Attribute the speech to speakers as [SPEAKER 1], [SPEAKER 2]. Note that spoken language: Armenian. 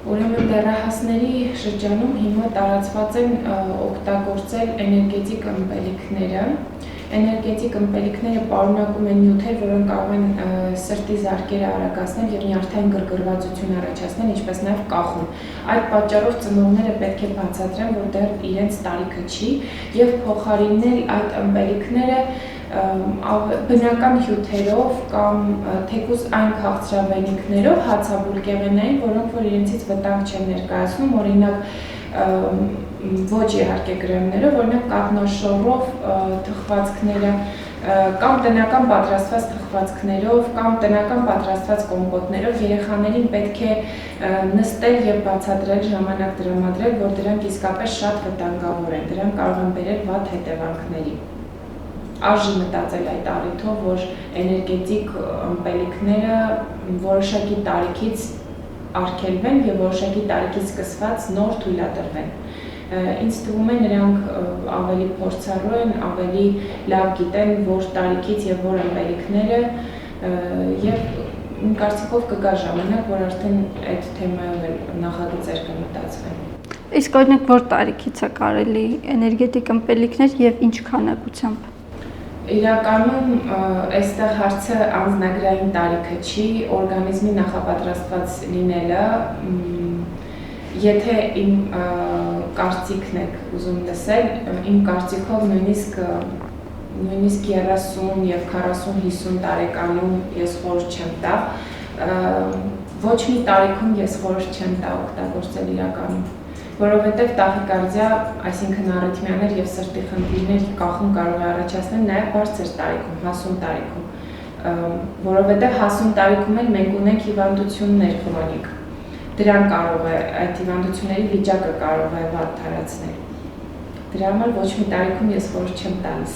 [SPEAKER 1] Ուրեմն դեռահասների շրջանում հիմա տարածված են օգտագործել էներգետիկ ըմպելիքները։ Էներգետիկ ըմպելիքները պարունակում են նյութեր, որոնք կարող են սրտի զարկերը արագացնել եւ նյարդային գրգռվածություն առաջացնել, ինչպես նաեւ կախում։ Այդ պատճառով ծնողները պետք է բացատրեն, որ դեռ իրենց տարիքը չի եւ փոխարինել այդ ըմպելիքները բնական հյութերով կամ թեկուզ այն քաղցրավենիքներով հացաբուլկեղենային, որոնք որ իրենցից վտանգ չեն ներկայացնում, օրինակ ոչ իհարկե գրեմներով, օրինակ կաթնաշոռով թխվածքները կամ տնական պատրաստված թխվածքներով կամ տնական պատրաստված կոմպոտներով երեխաներին պետք է նստել եւ բացատրել, ժամանակ տրամադրել, որ դրանք իսկապես շատ վտանգավոր են, դրանք կարող են բերել վատ հետևանքների։ Արժի մտածել այդ առիթով, որ էներգետիկ ըմպելիքները որոշակի տարիքից արգելվեն եւ որոշակի տարիքից սկսված նոր թույլատրվեն։ Ինձ թվում է նրանք ավելի փորձառու են, ավելի լավ գիտեն, որ տարիքից եւ որ ըմպելիքները եւ իմ կարծիքով կգա ժամանակ, որ արդեն այդ թեմայով էլ նախագծեր կմտածվեն։
[SPEAKER 2] Իսկ օրինակ որ տարիքից է կարելի էներգետիկ ըմպելիքներ եւ ինչ քանակությամբ։
[SPEAKER 1] Իրականում այստեղ հարցը անձնագրային տարիքը չի, օրգանիզմի նախապատրաստված լինելը, եթե իմ կարծիքն եք ուզում լսել, իմ կարծիքով նույնիսկ 30 եւ 40-50 տարեկանում ես խորհուրդ չեմ տա, ոչ մի տարիքում ես խորհուրդ չեմ տա օգտագործել իրականում, որովհետև տախիկարդիա, այսինքն արիթմիաներ եւ սրտի խնդիրներ կախում կարող է առաջացնել նաեւ բարձր տարիքում, հասուն տարիքում, որովհետև հասուն տարիքում էլ մենք ունենք հիվանդություններ քրոնիկ, դրան կարող է այդ հիվանդությունների վիճակը կարող է վատ տարածնել, դրա համար ոչ մի տարիքում ես խորհուրդ չեմ տալիս։